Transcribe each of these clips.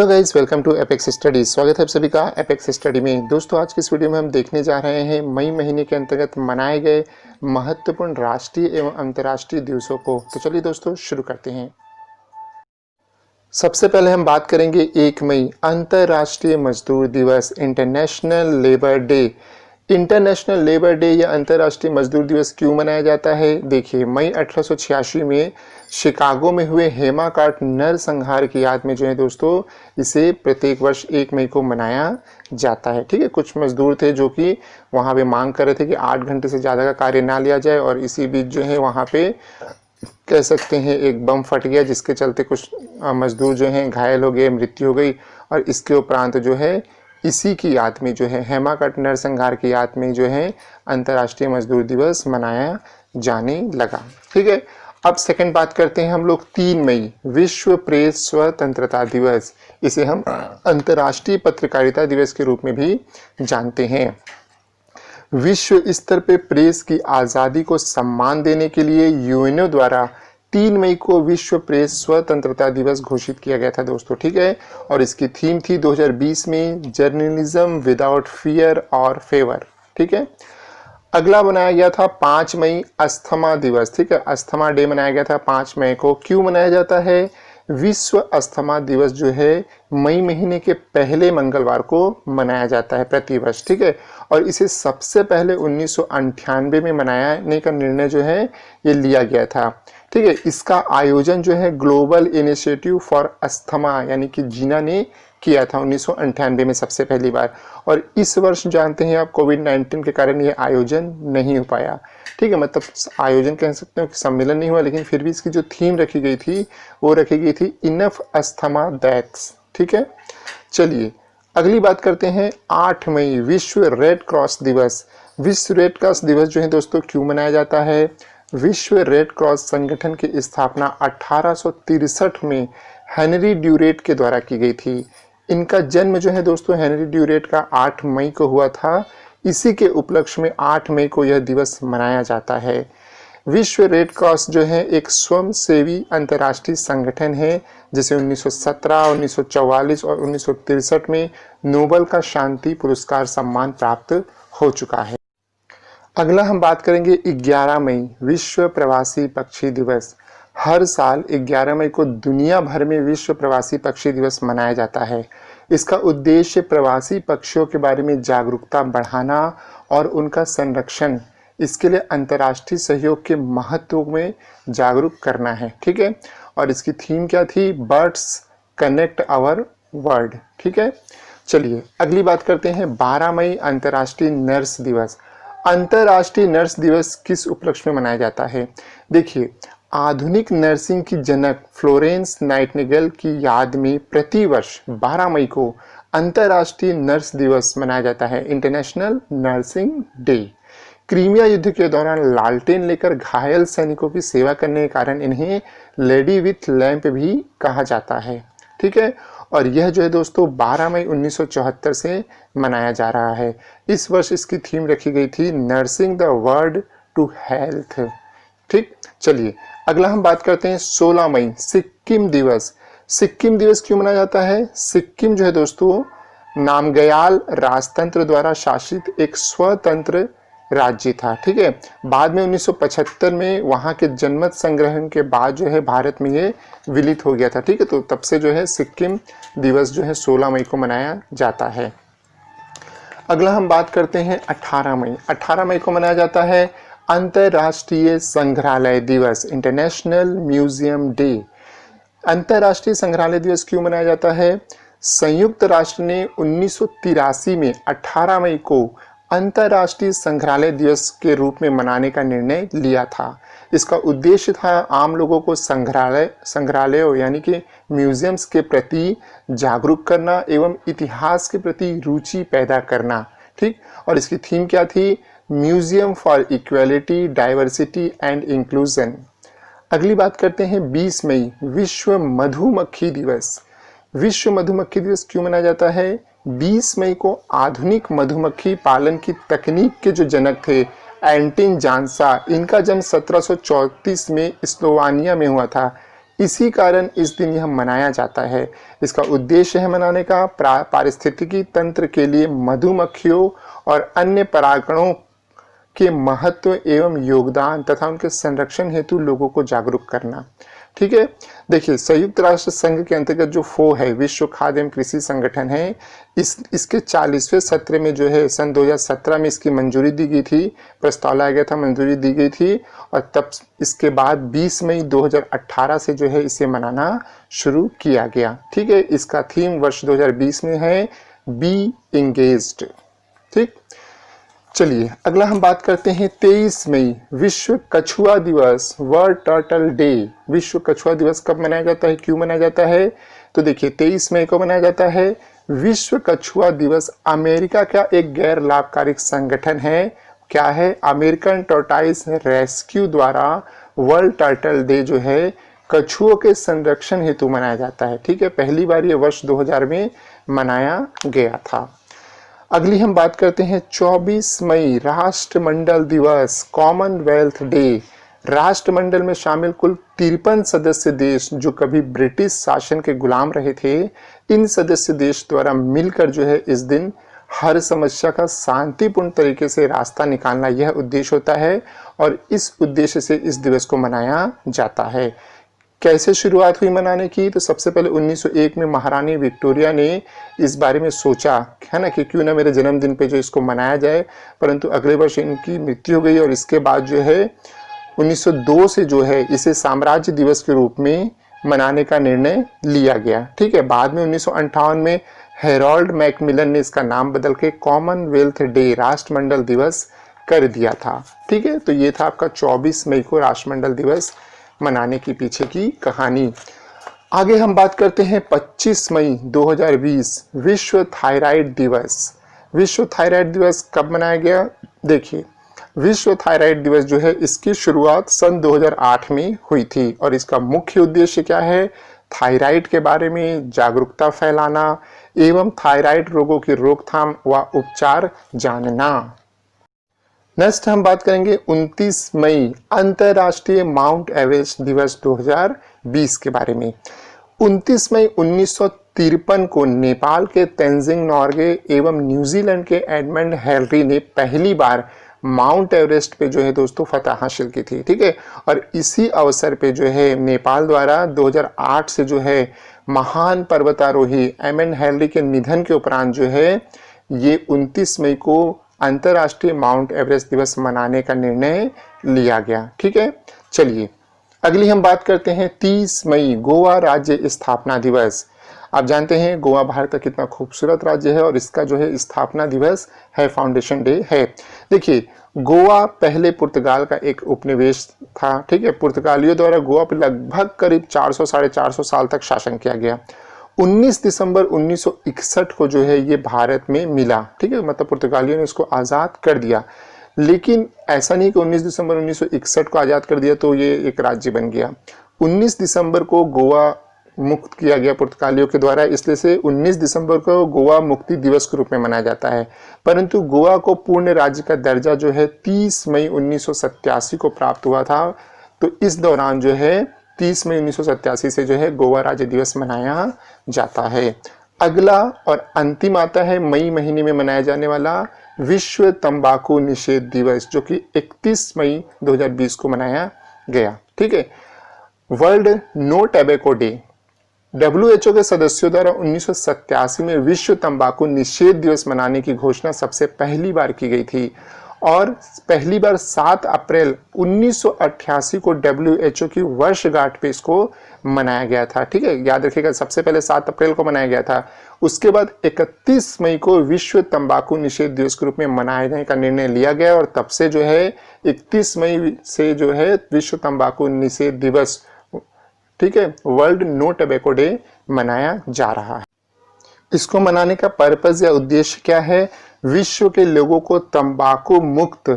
Hello guys, welcome to Apex Study. स्वागत है आप सभी का एपेक्स स्टडी में। दोस्तों, आज की इस वीडियो में हम देखने जा रहे हैं मई महीने के अंतर्गत मनाए गए महत्वपूर्ण राष्ट्रीय एवं अंतर्राष्ट्रीय दिवसों को। तो चलिए दोस्तों शुरू करते हैं। सबसे पहले हम बात करेंगे 1 मई अंतर्राष्ट्रीय मजदूर दिवस, international labour day. International labour day या अंतर्राष्ट्रीय मजदूर दिवस क्यों मनाया जाता है? देखिए, मई 1886 में शिकागो में हुए हेमाकार्ट नरसंहार की याद में जो है दोस्तों, इसे प्रत्येक वर्ष 1 मई को मनाया जाता है। ठीक है, कुछ मजदूर थे जो कि वहाँ पे मांग कर रहे थे कि 8 घंटे से ज़्यादा का कार्य ना लिया जाए, और इसी बीच जो है वहाँ पे कह सकते हैं एक बम फट गया, जिसके चलते कुछ मजदूर जो हैं घायल हो गए, मृत्यु हो गई। और इसके उपरांत जो है इसी की याद में जो है हेमाकार्ट नरसंहार की याद में जो है अंतर्राष्ट्रीय मजदूर दिवस मनाया जाने लगा। ठीक है, अब सेकंड बात करते हैं हम लोग 3 मई विश्व प्रेस स्वतंत्रता दिवस। इसे हम अंतर्राष्ट्रीय पत्रकारिता दिवस के रूप में भी जानते हैं। विश्व स्तर पे प्रेस की आज़ादी को सम्मान देने के लिए यूएनओ द्वारा 3 मई को विश्व प्रेस स्वतंत्रता दिवस घोषित किया गया था दोस्तों। ठीक है, और इसकी थीम थी 2020 में जर्नलिज्म विदाउट फियर और फेवर। ठीक है, अगला बनाया गया था 5 मई अस्थमा दिवस। ठीक है, अस्थमा डे मनाया गया था 5 मई को। क्यों मनाया जाता है? विश्व अस्थमा दिवस जो है मई महीने के पहले मंगलवार को मनाया जाता है प्रतिवर्ष। ठीक है, और इसे सबसे पहले 1998 में मनाने का निर्णय जो है ये लिया गया था। ठीक है, इसका आयोजन जो है ग्लोबल इनिशिएटिव फॉर अस्थमा यानी कि जीना ने किया था 1998 में सबसे पहली बार। और इस वर्ष जानते हैं आप कोविड-19 के कारण ये आयोजन नहीं हो पाया। ठीक है, मतलब आयोजन कह सकते हो कि सम्मेलन नहीं हुआ, लेकिन फिर भी इसकी जो थीम रखी गई थी वो रखी गई थी इनफ अस्थमा डेथ्स। ठीक है, चलिए अगली बात करते हैं 8 मई विश्व रेड क्रॉस दिवस। विश्व रेड क्रॉस दिवस जो है दोस्तों क्यों मनाया जाता है? विश्व रेड क्रॉस संगठन की स्थापना 1863 में हेनरी ड्यूरेट के द्वारा की गई थी। इनका जन्म जो है दोस्तों हेनरी ड्यूरेट का 8 मई को हुआ था। इसी के उपलक्ष्य में 8 मई को यह दिवस मनाया जाता है। विश्व रेड क्रॉस जो है एक स्वयंसेवी अंतर्राष्ट्रीय संगठन है, जिसे 1917, 1944 और 1963 में नोबेल का शांति पुरस्कार सम्मान प्राप्त हो चुका है। अगला हम बात करेंगे 11 मई विश्व प्रवासी पक्षी दिवस। हर साल 11 मई को दुनिया भर में विश्व प्रवासी पक्षी दिवस मनाया जाता है। इसका उद्देश्य प्रवासी पक्षियों के बारे में जागरूकता बढ़ाना और उनका संरक्षण, इसके लिए अंतर्राष्ट्रीय सहयोग के महत्व में जागरूक करना है। ठीक है, और इसकी थीम क्या थी? Birds connect our world. ठीक है, चलिए अगली बात करते हैं 12 मई अंतर्राष्ट्रीय नर्स दिवस। अंतर्राष्ट्रीय नर्स दिवस किस उपलक्ष्य में मनाया जाता है? देखिए, आधुनिक नर्सिंग की जनक फ्लोरेंस नाइटिंगेल की याद में प्रतिवर्ष 12 मई को अंतर्राष्ट्रीय नर्स दिवस मनाया जाता है, इंटरनेशनल नर्सिंग डे। क्रीमिया युद्ध के दौरान लालटेन लेकर घायल सैनिकों की सेवा करने के कारण इन्हें लेडी विथ लैंप भी कहा जाता है। ठीक है, और यह जो है दोस्तों 12 मई 1974 से मनाया जा रहा है। इस वर्ष इसकी थीम रखी गई थी nursing the world to health. ठीक, चलिए अगला हम बात करते हैं 16 मई सिक्किम दिवस। सिक्किम दिवस क्यों मनाया जाता है? सिक्किम जो है दोस्तों नामग्याल राजतंत्र द्वारा शासित एक स्वतंत्र राज्य था। ठीक है, बाद में 1975 में वहाँ के जनमत संग्रहण के बाद जो है भारत में ये विलित हो गया था। ठीक है, तो तब से जो है सिक्किम दिवस जो है 16 मई को मनाया जाता है। अगला हम बात करते हैं 18 मई। 18 मई को मनाया जाता है अंतर्राष्ट्रीय संग्रहालय दिवस, इंटरनेशनल म्यूजियम डे। अंतर्राष्ट्रीय संग्रहालय दिवस क्यों मनाया जाता है? संयुक्त राष्ट्र ने 1983 में 18 मई को अंतर्राष्ट्रीय संग्रहालय दिवस के रूप में मनाने का निर्णय लिया था। इसका उद्देश्य था आम लोगों को संग्रहालयों यानी कि म्यूजियम्स के प्रति जागरूक करना एवं इतिहास के प्रति रुचि पैदा करना। ठीक, और इसकी थीम क्या थी? Museum for equality, diversity and inclusion. अगली बात करते हैं 20 मई विश्व मधुमक्खी दिवस। विश्व मधुमक्खी दिवस क्यों मनाया जाता है? 20 मई को आधुनिक मधुमक्खी पालन की तकनीक के जो जनक थे एंटिन जानसा, इनका जन्म 1734 में स्लोवानिया में हुआ था। इसी कारण इस दिन यह मनाया जाता है। इसका उद्देश्य है मनाने का पारिस्थितिकी तंत्र के लिए मधुमक्खियों और अन्य परागणों के महत्व एवं योगदान तथा उनके संरक्षण हेतु लोगों को जागरूक करना। ठीक है, देखिए संयुक्त राष्ट्र संघ के अंतर्गत जो FAO है, विश्व खाद्य एवं कृषि संगठन है, इसके 40वें सत्र में जो है सन 2017 में इसकी मंजूरी दी गई थी, प्रस्ताव लाया गया था, मंजूरी दी गई थी और तब इसके बाद 20 मई 2018 से जो है इसे मनाना शुरू किया गया। ठीक है, इसका थीम वर्ष 2020 में है बी इंगेज्ड। ठीक, चलिए अगला हम बात करते हैं 23 मई विश्व कछुआ दिवस, वर्ल्ड टर्टल डे। विश्व कछुआ दिवस कब मनाया जाता है, क्यों मनाया जाता है? तो देखिए 23 मई को मनाया जाता है। विश्व कछुआ दिवस अमेरिका का एक गैर लाभकारी संगठन है। क्या है? अमेरिकन टॉर्टाइज रेस्क्यू द्वारा वर्ल्ड टर्टल डे जो है कछुओं के संरक्षण हेतु मनाया जाता है। ठीक है, पहली बार ये वर्ष 2000 में मनाया गया था। अगली हम बात करते हैं 24 मई राष्ट्रमंडल दिवस, कॉमनवेल्थ डे। राष्ट्रमंडल में शामिल कुल 53 सदस्य देश जो कभी ब्रिटिश शासन के गुलाम रहे थे, इन सदस्य देश द्वारा मिलकर जो है इस दिन हर समस्या का शांतिपूर्ण तरीके से रास्ता निकालना यह उद्देश्य होता है और इस उद्देश्य से इस दिवस को मनाया जाता है। कैसे शुरुआत हुई मनाने की? तो सबसे पहले 1901 में महारानी विक्टोरिया ने इस बारे में सोचा है ना कि क्यों ना मेरे जन्मदिन पे जो इसको मनाया जाए, परंतु अगले वर्ष इनकी मृत्यु हो गई और इसके बाद जो है 1902 से जो है इसे साम्राज्य दिवस के रूप में मनाने का निर्णय लिया गया। ठीक है, बाद में 1958 में हेरोल्ड मैकमिलन ने इसका नाम बदल के कॉमनवेल्थ डे, राष्ट्रमंडल दिवस कर दिया था। ठीक है, तो ये था आपका 24 मई को राष्ट्रमंडल दिवस मनाने की पीछे की कहानी। आगे हम बात करते हैं 25 मई 2020 विश्व थायराइड दिवस। विश्व थायराइड दिवस कब मनाया गया? देखिए विश्व थायराइड दिवस जो है इसकी शुरुआत सन 2008 में हुई थी और इसका मुख्य उद्देश्य क्या है? थायराइड के बारे में जागरूकता फैलाना एवं थायराइड रोगों की रोकथाम व उपचार जानना। नेक्स्ट हम बात करेंगे 29 मई अंतरराष्ट्रीय माउंट एवरेस्ट दिवस 2020 के बारे में। 29 मई 1953 को नेपाल के तेंजिंग नोर्गे एवं न्यूजीलैंड के एडमंड हिलरी ने पहली बार माउंट एवरेस्ट पे जो है दोस्तों फतह हासिल की थी। ठीक है, और इसी अवसर पे जो है नेपाल द्वारा 2008 से जो है महान पर्वतारोही एडमंड हिलरी के निधन के उपरांत जो है ये 29 मई को अंतरराष्ट्रीय माउंट एवरेस्ट दिवस मनाने का निर्णय लिया गया। ठीक है, चलिए अगली हम बात करते हैं 30 मई गोवा राज्य स्थापना दिवस। आप जानते हैं गोवा भारत का कितना खूबसूरत राज्य है और इसका जो है स्थापना दिवस है, फाउंडेशन डे है। देखिए गोवा पहले पुर्तगाल का एक उपनिवेश था। ठीक है, पुर्तगालियों द्वारा गोवा पर लगभग करीब 400 साढ़े 400 साल तक शासन किया गया। 19 दिसंबर 1961 को जो है ये भारत में मिला। ठीक है, मतलब पुर्तगालियों ने इसको आज़ाद कर दिया, लेकिन ऐसा नहीं कि 19 दिसंबर 1961 को आज़ाद कर दिया तो ये एक राज्य बन गया। 19 दिसंबर को गोवा मुक्त किया गया पुर्तगालियों के द्वारा, इसलिए से 19 दिसंबर को गोवा मुक्ति दिवस के रूप में मनाया जाता है। परंतु गोवा को पूर्ण राज्य का दर्जा जो है 30 मई 1987 को प्राप्त हुआ था। तो इस दौरान जो है 30 मई 1987 से जो है गोवा राज्य दिवस मनाया जाता है। अगला और अंतिम आता है मई महीने में मनाया जाने वाला विश्व तंबाकू निषेध दिवस, जो कि 31 मई 2020 को मनाया गया। ठीक है, World No Tobacco Day. WHO के सदस्यों द्वारा 1987 में विश्व तंबाकू निषेध दिवस मनाने की घोषणा सबसे पहली बार की गई थी और पहली बार 7 अप्रैल 1988 को WHO की वर्षगांठ पे इसको मनाया गया था। ठीक है, याद रखिएगा सबसे पहले 7 अप्रैल को मनाया गया था। उसके बाद 31 मई को विश्व तंबाकू निषेध दिवस के रूप में मनाने का निर्णय लिया गया और तब से जो है 31 मई से जो है विश्व तंबाकू निषेध दिवस, ठीक है, वर्ल्ड नो टोबैको डे मनाया जा रहा है। इसको मनाने का पर्पस या उद्देश्य क्या है? विश्व के लोगों को तंबाकू मुक्त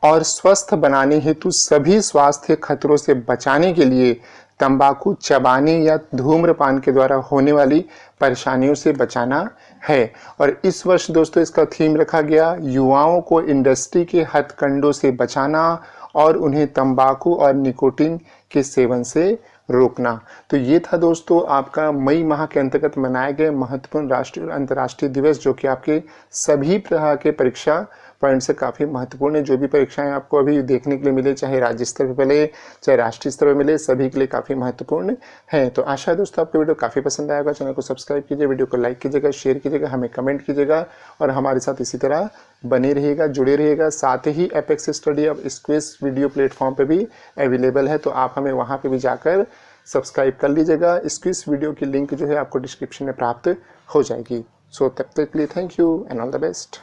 और स्वस्थ बनाने हेतु सभी स्वास्थ्य खतरों से बचाने के लिए तंबाकू चबाने या धूम्रपान के द्वारा होने वाली परेशानियों से बचाना है। और इस वर्ष दोस्तों इसका थीम रखा गया युवाओं को इंडस्ट्री के हथकंडों से बचाना और उन्हें तंबाकू और निकोटीन के सेवन से रोकना। तो ये था दोस्तों आपका मई माह के अंतर्गत मनाए गए महत्वपूर्ण राष्ट्रीय और अंतर्राष्ट्रीय दिवस, जो कि आपके सभी तरह के परीक्षा पॉइंट से काफ़ी महत्वपूर्ण है। जो भी परीक्षाएं आपको अभी देखने के लिए मिले, चाहे राज्य स्तर पर मिले चाहे राष्ट्रीय स्तर पर मिले, सभी के लिए काफ़ी महत्वपूर्ण है। तो आशा है दोस्तों आपको वीडियो काफ़ी पसंद आएगा। चैनल को सब्सक्राइब कीजिए, वीडियो को लाइक कीजिएगा, शेयर कीजिएगा, हमें कमेंट कीजिएगा और हमारे साथ इसी तरह बने रहिएगा, जुड़े रहिएगा। साथ ही एपेक्स स्टडी अब स्क्विज वीडियो प्लेटफॉर्म पे भी अवेलेबल है, तो आप हमें वहाँ पे भी जाकर सब्सक्राइब कर लीजिएगा। स्क्विज वीडियो की लिंक जो है आपको डिस्क्रिप्शन में प्राप्त हो जाएगी। सो तब तक के लिए thank you and all the best.